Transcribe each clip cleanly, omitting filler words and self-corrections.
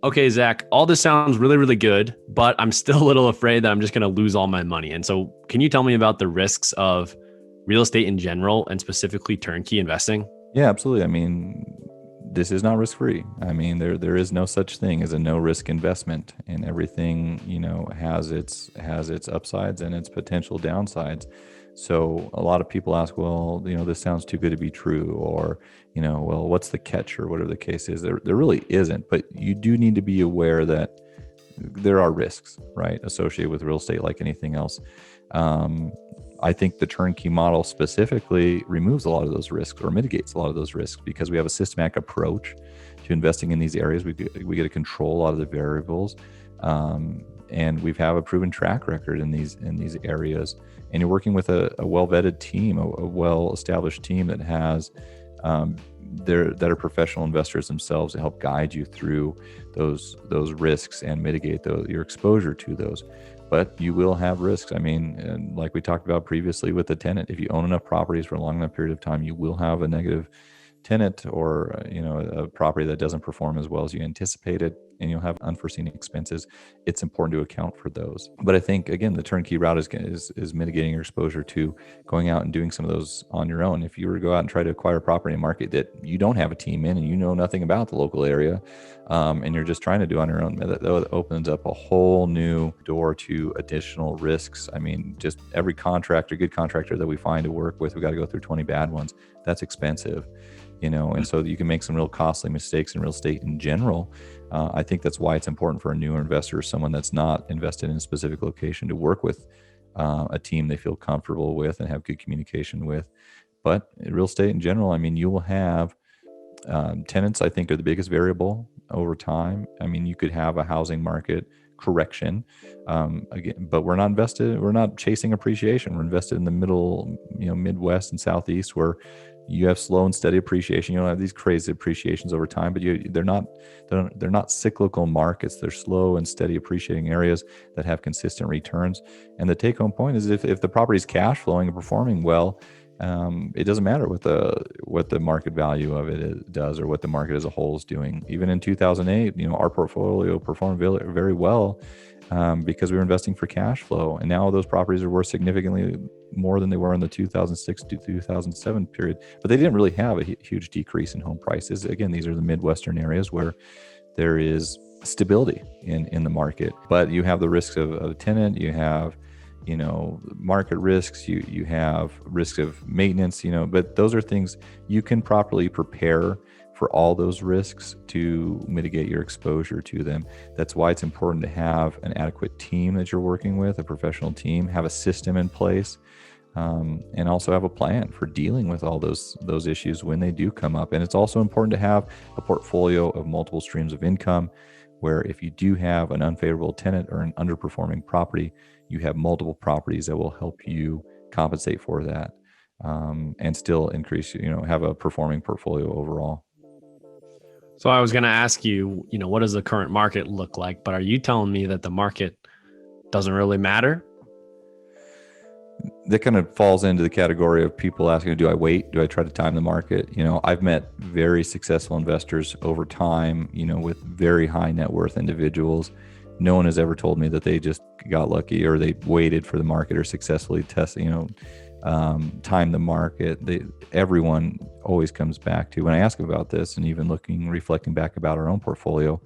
Okay, Zach, all this sounds really, really good, but I'm still a little afraid that I'm just going to lose all my money. And so, can you tell me about the risks of real estate in general and specifically turnkey investing? Yeah, absolutely. I mean, this is not risk free. I mean, there is no such thing as a no risk investment, and everything has its upsides and its potential downsides. So a lot of people ask, well, this sounds too good to be true, or well, what's the catch, or whatever the case is. There really isn't, but you do need to be aware that there are risks, right, associated with real estate, like anything else. I think the turnkey model specifically removes a lot of those risks, or mitigates a lot of those risks, because we have a systematic approach to investing in these areas. We get to control a lot of the variables, and we have a proven track record in these areas. And you're working with a well-vetted team, a well-established team that has that are professional investors themselves to help guide you through those risks and mitigate your exposure to those. But you will have risks. I mean, and like we talked about previously with the tenant, if you own enough properties for a long enough period of time, you will have a negative tenant, or a property that doesn't perform as well as you anticipated, and you'll have unforeseen expenses. It's important to account for those. But I think, again, the turnkey route is mitigating your exposure to going out and doing some of those on your own. If you were to go out and try to acquire a property in a market that you don't have a team in, and you know nothing about the local area, and you're just trying to do on your own, that opens up a whole new door to additional risks. I mean, just every good contractor that we find to work with, we got to go through 20 bad ones. That's expensive. And so you can make some real costly mistakes in real estate in general. I think that's why it's important for a newer investor, someone that's not invested in a specific location, to work with a team they feel comfortable with and have good communication with. But in real estate in general, I mean, you will have tenants, I think, are the biggest variable over time. I mean, you could have a housing market correction, again, but we're not chasing appreciation. We're invested in the middle, Midwest and Southeast, where you have slow and steady appreciation. You don't have these crazy appreciations over time, but they're not cyclical markets. They're slow and steady appreciating areas that have consistent returns. And the take home point is, if the property is cash flowing and performing well, it doesn't matter what the market value of it does, or what the market as a whole is doing. Even in 2008, our portfolio performed very, very well, because we were investing for cash flow. And now those properties are worth significantly more than they were in the 2006 to 2007 period. But they didn't really have a huge decrease in home prices. Again, these are the Midwestern areas where there is stability in the market. But you have the risks of a tenant, you have market risks, you have risks of maintenance, but those are things you can properly prepare for, all those risks, to mitigate your exposure to them. That's why it's important to have an adequate team that you're working with, a professional team, have a system in place, and also have a plan for dealing with all those issues when they do come up. And it's also important to have a portfolio of multiple streams of income, where if you do have an unfavorable tenant or an underperforming property, you have multiple properties that will help you compensate for that, and still increase, have a performing portfolio overall. So, I was going to ask you, what does the current market look like? But are you telling me that the market doesn't really matter? That kind of falls into the category of people asking, do I wait? Do I try to time the market? I've met very successful investors over time, with very high net worth individuals. No one has ever told me that they just got lucky, or they waited for the market, or successfully time the market. Everyone always comes back to, when I ask about this, and even reflecting back about our own portfolio,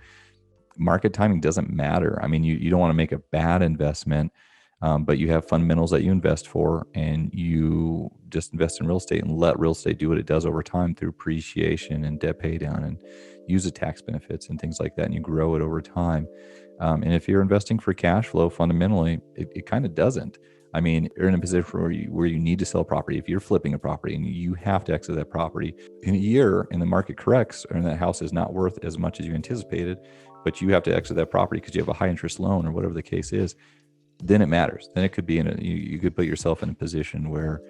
market timing doesn't matter. I mean, you don't want to make a bad investment, but you have fundamentals that you invest for, and you just invest in real estate and let real estate do what it does over time through appreciation and debt pay down, and use the tax benefits and things like that, and you grow it over time. And if you're investing for cash flow, fundamentally, it kind of doesn't. I mean, you're in a position where you need to sell property. If you're flipping a property and you have to exit that property in a year, and the market corrects, and that house is not worth as much as you anticipated, but you have to exit that property because you have a high interest loan, or whatever the case is, then it matters. Then it could be you could put yourself in a position where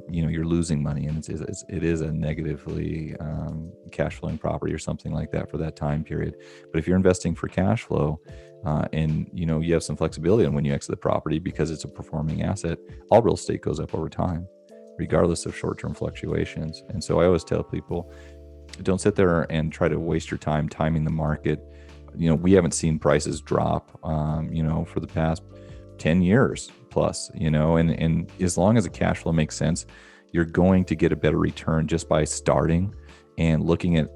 you're losing money, and it is a negatively cash flowing property or something like that for that time period. But if you're investing for cash flow, and you have some flexibility on when you exit the property because it's a performing asset, all real estate goes up over time, regardless of short-term fluctuations. And so I always tell people, don't sit there and try to waste your time timing the market. We haven't seen prices drop, for the past 10 years plus, and as long as the cash flow makes sense, you're going to get a better return just by starting and looking at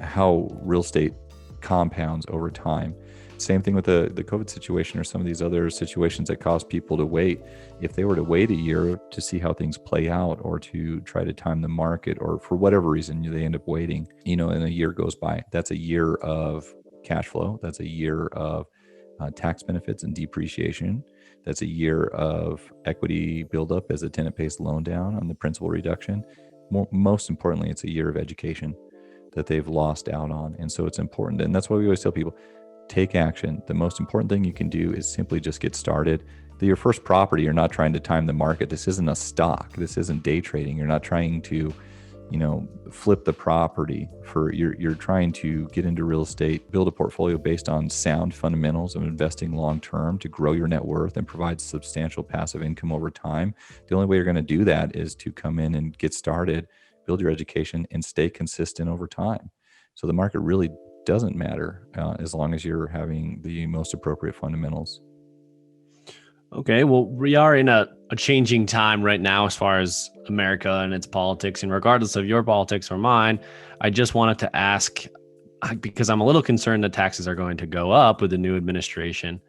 how real estate compounds over time. Same thing with the COVID situation or some of these other situations that cause people to wait. If they were to wait a year to see how things play out, or to try to time the market, or for whatever reason they end up waiting, and a year goes by, that's a year of cash flow. That's a year of tax benefits and depreciation. That's a year of equity buildup as the tenant pays the loan down on the principal reduction. Most importantly, it's a year of education that they've lost out on. And so it's important. And that's why we always tell people, take action. The most important thing you can do is simply just get started. Your first property, you're not trying to time the market. This isn't a stock. This isn't day trading. You're not trying to, flip the property. You're trying to get into real estate, build a portfolio based on sound fundamentals of investing long term to grow your net worth and provide substantial passive income over time. The only way you're going to do that is to come in and get started, build your education, and stay consistent over time. So the market really doesn't matter as long as you're having the most appropriate fundamentals. Okay, well, we are in a changing time right now as far as America and its politics. And regardless of your politics or mine, I just wanted to ask, because I'm a little concerned that taxes are going to go up with the new administration.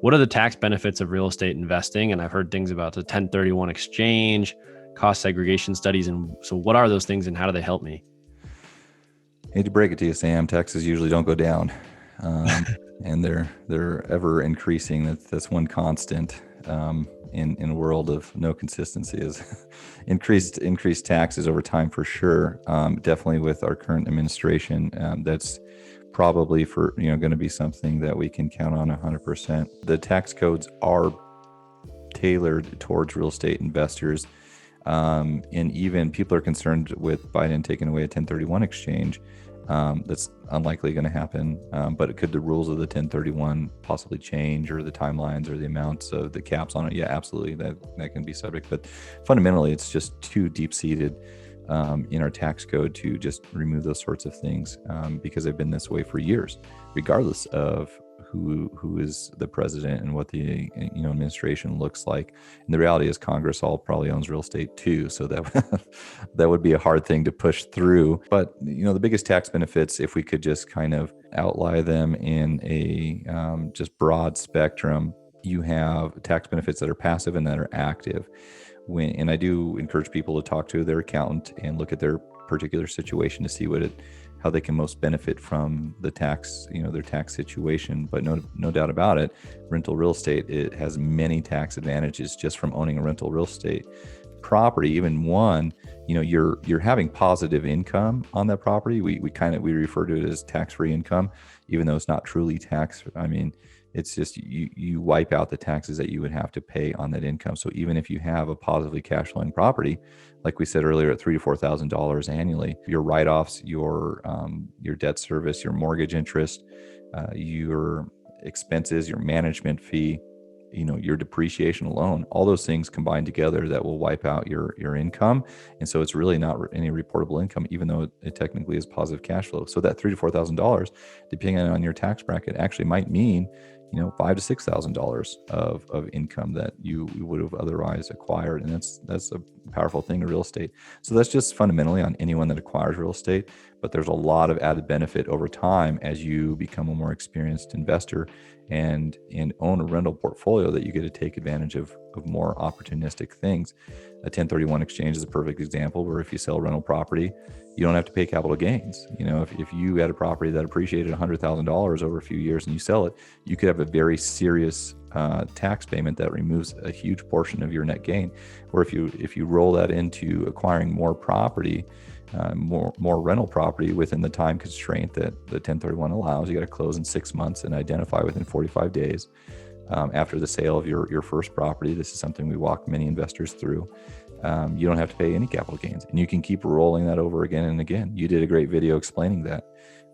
What are the tax benefits of real estate investing? And I've heard things about the 1031 exchange, cost segregation studies. And so what are those things and how do they help me? I hate to break it to you, Sam, taxes usually don't go down. And they're ever increasing. That's one constant in a world of no consistency is increased taxes over time for sure. Definitely with our current administration, that's probably going to be something that we can count on 100%. The tax codes are tailored towards real estate investors, and even people are concerned with Biden taking away a 1031 exchange. That's unlikely going to happen, but could the rules of the 1031 possibly change, or the timelines or the amounts of the caps on it? Yeah, absolutely. That can be subject, but fundamentally it's just too deep-seated in our tax code to just remove those sorts of things, because they've been this way for years, regardless of who is the president and what the administration looks like. And the reality is Congress all probably owns real estate too, so that that would be a hard thing to push through. But the biggest tax benefits, if we could just kind of outline them in a just broad spectrum, you have tax benefits that are passive and that are active. And I do encourage people to talk to their accountant and look at their particular situation to see how they can most benefit from the tax, their tax situation. But no doubt about it, rental real estate, it has many tax advantages just from owning a rental real estate property. Even one, you're having positive income on that property. We refer to it as tax-free income, even though it's not truly tax. I mean, it's just you wipe out the taxes that you would have to pay on that income. So even if you have a positively cash flowing property, like we said earlier, at $3,000 to $4,000 annually, your write-offs, your debt service, your mortgage interest, your expenses, your management fee, your depreciation alone, all those things combined together that will wipe out your income. And so it's really not any reportable income, even though it technically is positive cash flow. So that $3,000 to $4,000, depending on your tax bracket, actually might mean $5,000 to $6,000 of income that you would have otherwise acquired. And that's a powerful thing in real estate. So that's just fundamentally on anyone that acquires real estate, but there's a lot of added benefit over time as you become a more experienced investor and own a rental portfolio, that you get to take advantage of more opportunistic things. A 1031 exchange is a perfect example, where if you sell a rental property, you don't have to pay capital gains. If you had a property that appreciated $100,000 over a few years and you sell it, you could have a very serious tax payment that removes a huge portion of your net gain. Or if you roll that into acquiring more property, more rental property within the time constraint that the 1031 allows, you got to close in 6 months and identify within 45 days after the sale of your first property. This is something we walk many investors through. you don't have to pay any capital gains, and you can keep rolling that over again and again. You did a great video explaining that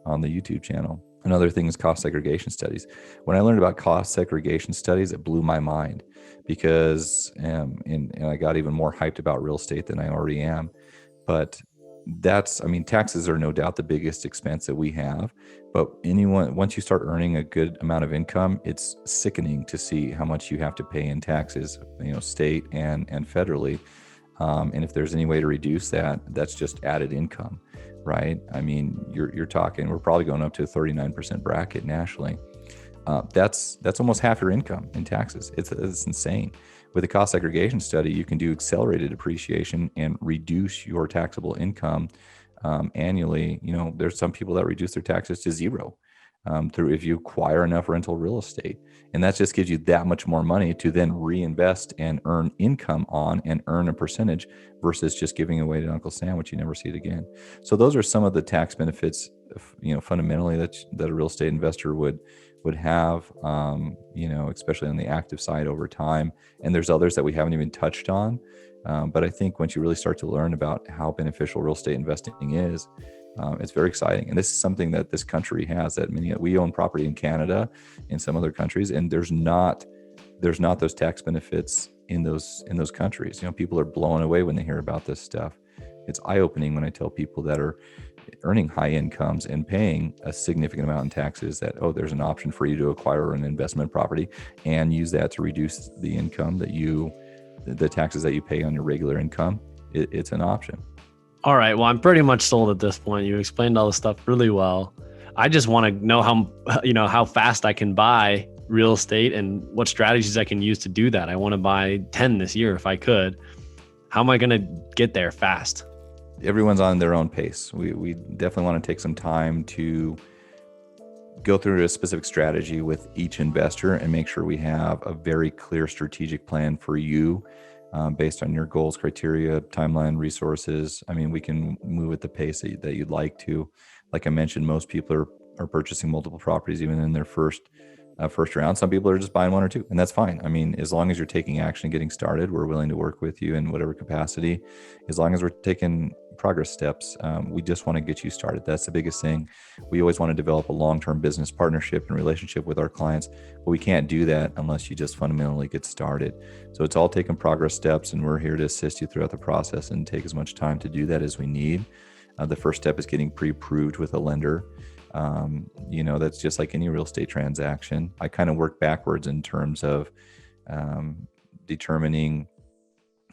on the YouTube channel. Another thing is cost segregation studies. When I learned about cost segregation studies, it blew my mind because, and I got even more hyped about real estate than I already am. But taxes are no doubt the biggest expense that we have. But once you start earning a good amount of income, it's sickening to see how much you have to pay in taxes, state and federally. And if there's any way to reduce that, that's just added income, right? I mean, you're talking, we're probably going up to a 39% bracket nationally. That's almost half your income in taxes. It's insane. With the cost segregation study, you can do accelerated depreciation and reduce your taxable income annually. There's some people that reduce their taxes to zero through if you acquire enough rental real estate. And that just gives you that much more money to then reinvest and earn income on and earn a percentage versus just giving away to Uncle Sam, which you never see it again. So those are some of the tax benefits, fundamentally that a real estate investor would have, especially on the active side over time. And there's others that we haven't even touched on. But I think once you really start to learn about how beneficial real estate investing is, it's very exciting. And this is something that this country has, that we own property in Canada and some other countries, and there's not those tax benefits in those countries. People are blown away when they hear about this stuff. It's eye-opening when I tell people that are earning high incomes and paying a significant amount in taxes that, there's an option for you to acquire an investment property and use that to reduce the income the taxes that you pay on your regular income. It's an option. All right. Well, I'm pretty much sold at this point. You explained all this stuff really well. I just want to know how fast I can buy real estate and what strategies I can use to do that. I want to buy 10 this year if I could. How am I going to get there fast? Everyone's on their own pace. We definitely want to take some time to go through a specific strategy with each investor and make sure we have a very clear strategic plan for you based on your goals, criteria, timeline, resources. I mean, we can move at the pace that you'd like to. Like I mentioned, most people are purchasing multiple properties even in their first round. Some people are just buying one or two, and that's fine. I mean, as long as you're taking action and getting started, we're willing to work with you in whatever capacity. As long as we're taking progress steps, we just want to get you started. That's the biggest thing. We always want to develop a long-term business partnership and relationship with our clients, but we can't do that unless you just fundamentally get started. So it's all taking progress steps, and we're here to assist you throughout the process and take as much time to do that as we need. The first step is getting pre-approved with a lender. That's just like any real estate transaction. I kind of work backwards in terms of determining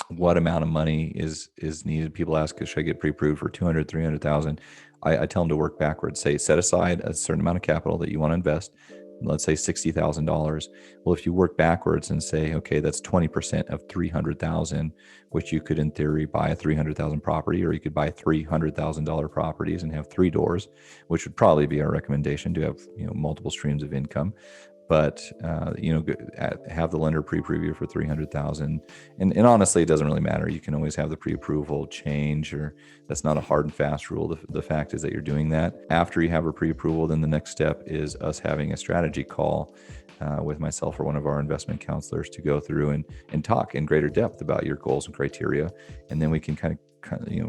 what amount of money is needed. People ask, should I get pre-approved for 200, 300,000? I tell them to work backwards. Say, set aside a certain amount of capital that you want to invest. Let's say $60,000. Well, if you work backwards and say, okay, that's 20% of 300,000, which you could in theory buy a 300,000 property, or you could buy $300,000 properties and have 3 doors, which would probably be our recommendation to have, multiple streams of income. But, have the lender pre-approve you for 300,000. And honestly, it doesn't really matter. You can always have the pre-approval change, or that's not a hard and fast rule. The fact is that you're doing that. After you have a pre-approval, then the next step is us having a strategy call with myself or one of our investment counselors to go through and talk in greater depth about your goals and criteria. And then we can kind of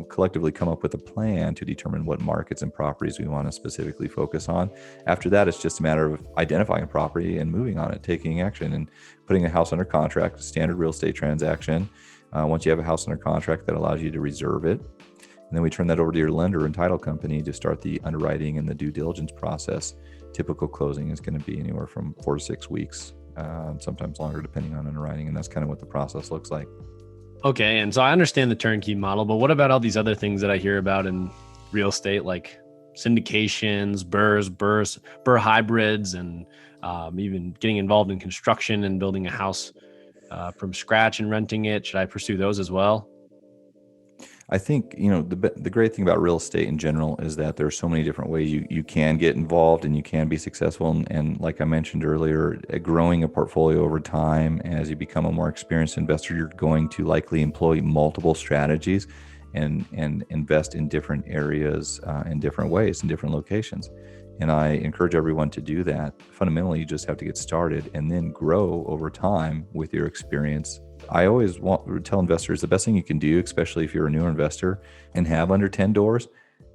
collectively come up with a plan to determine what markets and properties we want to specifically focus on. After that, it's just a matter of identifying a property and moving on it, taking action and putting a house under contract, a standard real estate transaction. Once you have a house under contract, that allows you to reserve it. And then we turn that over to your lender and title company to start the underwriting and the due diligence process. Typical closing is going to be anywhere from 4 to 6 weeks, sometimes longer depending on underwriting. And that's kind of what the process looks like. Okay. And so I understand the turnkey model, but what about all these other things that I hear about in real estate, like syndications, BRRRR hybrids, and even getting involved in construction and building a house from scratch and renting it? Should I pursue those as well? I think, the great thing about real estate in general is that there are so many different ways you can get involved and you can be successful. And like I mentioned earlier, growing a portfolio over time, as you become a more experienced investor, you're going to likely employ multiple strategies and invest in different areas, in different ways, in different locations. And I encourage everyone to do that. Fundamentally, you just have to get started and then grow over time with your experience. I always tell investors the best thing you can do, especially if you're a newer investor and have under 10 doors,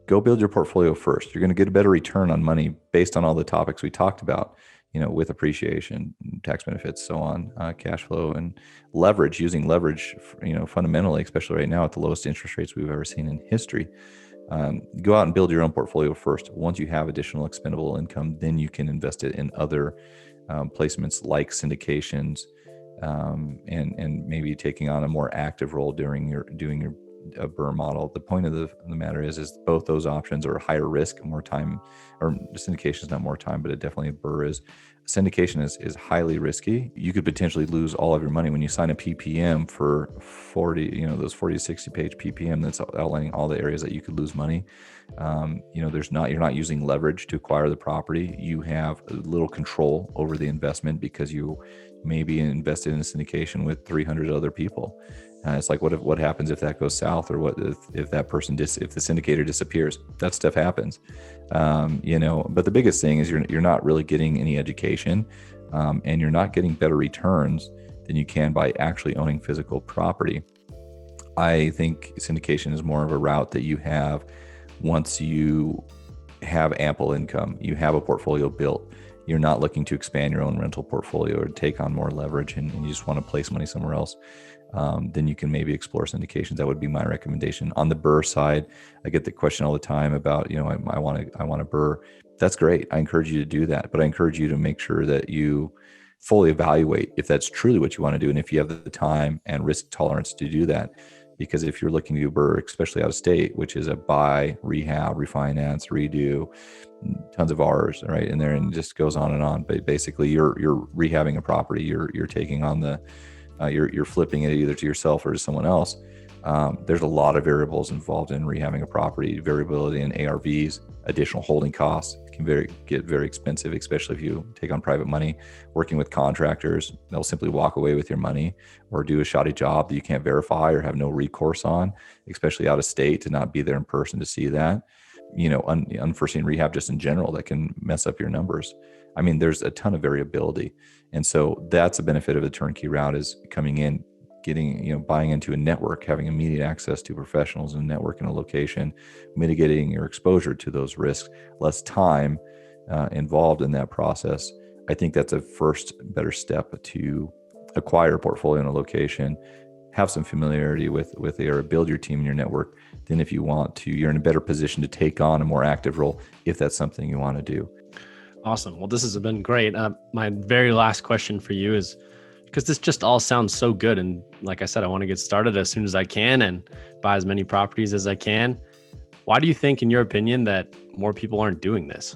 go build your portfolio first. You're going to get a better return on money based on all the topics we talked about, with appreciation, tax benefits, so on, cash flow, and leverage, using leverage, fundamentally, especially right now at the lowest interest rates we've ever seen in history. Go out and build your own portfolio first. Once you have additional expendable income, then you can invest it in other placements like syndications, and maybe taking on a more active role during doing your BRRRR model. The point of the matter is both those options are higher risk, more time, or syndication is not more time, but it definitely BRRRR is. Syndication is highly risky. You could potentially lose all of your money when you sign a PPM for 40, those 40 to 60 page PPM that's outlining all the areas that you could lose money. You're not using leverage to acquire the property. You have little control over the investment because you may be invested in a syndication with 300 other people. It's like, what happens if that goes south, or what if that person if the syndicator disappears? That stuff happens, But the biggest thing is you're not really getting any education, and you're not getting better returns than you can by actually owning physical property. I think syndication is more of a route that you have once you have ample income, you have a portfolio built. You're not looking to expand your own rental portfolio or take on more leverage, and you just want to place money somewhere else. Then you can maybe explore syndications. That would be my recommendation. On the BRRRR side, I get the question all the time about, I want a BRRRR. That's great. I encourage you to do that, but I encourage you to make sure that you fully evaluate if that's truly what you want to do, and if you have the time and risk tolerance to do that. Because if you're looking to do BRRRR, especially out of state, which is a buy, rehab, refinance, redo, tons of R's, right? And it just goes on and on. But basically, you're rehabbing a property. You're taking on you're flipping it either to yourself or to someone else. There's a lot of variables involved in rehabbing a property. Variability in ARVs, additional holding costs can get very expensive, especially if you take on private money. Working with contractors, they'll simply walk away with your money or do a shoddy job that you can't verify or have no recourse on, especially out of state, to not be there in person to see that. Unforeseen rehab just in general that can mess up your numbers. I mean, there's a ton of variability. And so that's a benefit of the turnkey route, is coming in, buying into a network, having immediate access to professionals and network in a location, mitigating your exposure to those risks, less time involved in that process. I think that's a first better step to acquire a portfolio in a location, have some familiarity with or build your team and your network. Then if you want to, you're in a better position to take on a more active role if that's something you want to do. Awesome. Well, this has been great. My very last question for you is, because this just all sounds so good. And like I said, I want to get started as soon as I can and buy as many properties as I can. Why do you think, in your opinion, that more people aren't doing this?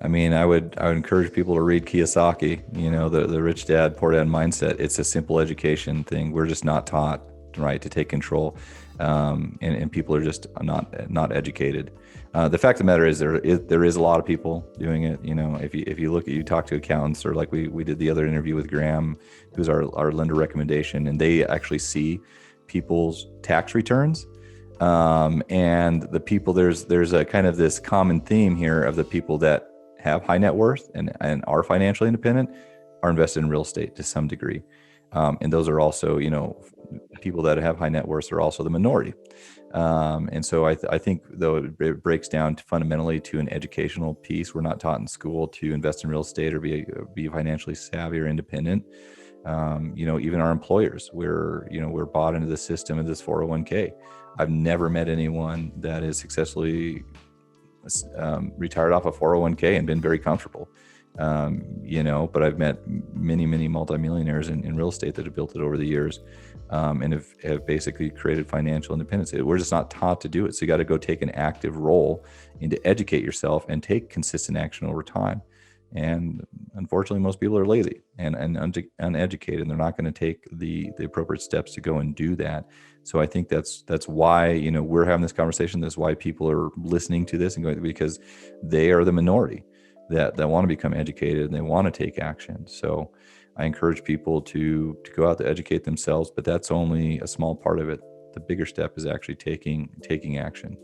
I mean, I would encourage people to read Kiyosaki, the rich dad, poor dad mindset. It's a simple education thing. We're just not taught, right, to take control. And people are just not educated. The fact of the matter is there is a lot of people doing it. If you talk to accountants, or like we did the other interview with Graham, who's our lender recommendation, and they actually see people's tax returns. And the people, there's a kind of this common theme here of the people that have high net worth and are financially independent are invested in real estate to some degree. And those are also, people that have high net worths are also the minority. And so I think, though, it breaks down fundamentally to an educational piece. We're not taught in school to invest in real estate or be financially savvy or independent. Even our employers, we're bought into the system of this 401k. I've never met anyone that is successfully retired off a 401k and been very comfortable. But I've met many multimillionaires in real estate that have built it over the years, and have basically created financial independence. We're just not taught to do it. So you got to go take an active role and to educate yourself and take consistent action over time. And unfortunately, most people are lazy and uneducated, and they're not going to take the appropriate steps to go and do that. So I think that's why, we're having this conversation. That's why people are listening to this and going, because they are the minority that want to become educated and they want to take action. So I encourage people to go out to educate themselves, but that's only a small part of it. The bigger step is actually taking action.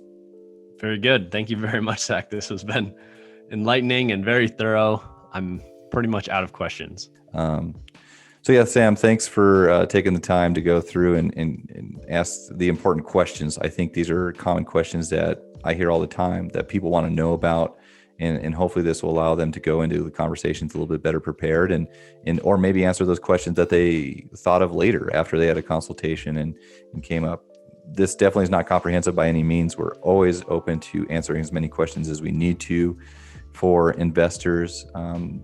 Very good. Thank you very much, Zach. This has been enlightening and very thorough. I'm pretty much out of questions. Um, so yeah, Sam, thanks for taking the time to go through and ask the important questions. I think these are common questions that I hear all the time that people want to know about. And hopefully this will allow them to go into the conversations a little bit better prepared and or maybe answer those questions that they thought of later after they had a consultation and came up. This definitely is not comprehensive by any means. We're always open to answering as many questions as we need to for investors.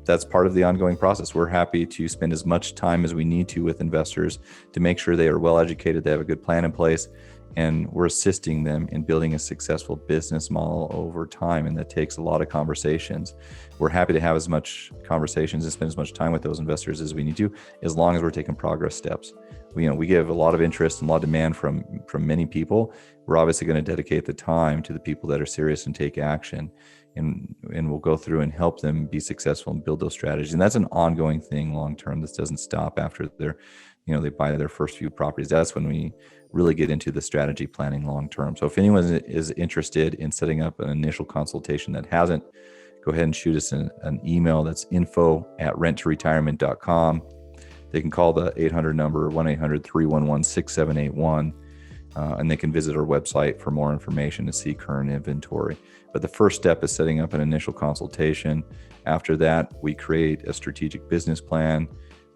That's part of the ongoing process. We're happy to spend as much time as we need to with investors to make sure they are well educated, they have a good plan in place, and we're assisting them in building a successful business model over time. And that takes a lot of conversations. We're happy to have as much conversations and spend as much time with those investors as we need to, as long as we're taking progress steps. We give a lot of interest and a lot of demand from many people. We're obviously going to dedicate the time to the people that are serious and take action. And we'll go through and help them be successful and build those strategies. And that's an ongoing thing long term. This doesn't stop after they buy their first few properties. That's when we really get into the strategy planning long term. So if anyone is interested in setting up an initial consultation that hasn't, go ahead and shoot us an email. That's info@renttoretirement.com. They can call the 800 number, 1-800-311-6781. And they can visit our website for more information to see current inventory. But the first step is setting up an initial consultation. After that, we create a strategic business plan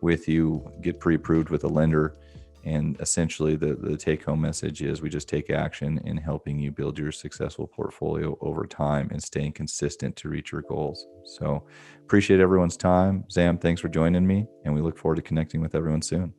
with you, get pre-approved with a lender. And essentially the take-home message is we just take action in helping you build your successful portfolio over time and staying consistent to reach your goals. So appreciate everyone's time. Sam, thanks for joining me, and we look forward to connecting with everyone soon.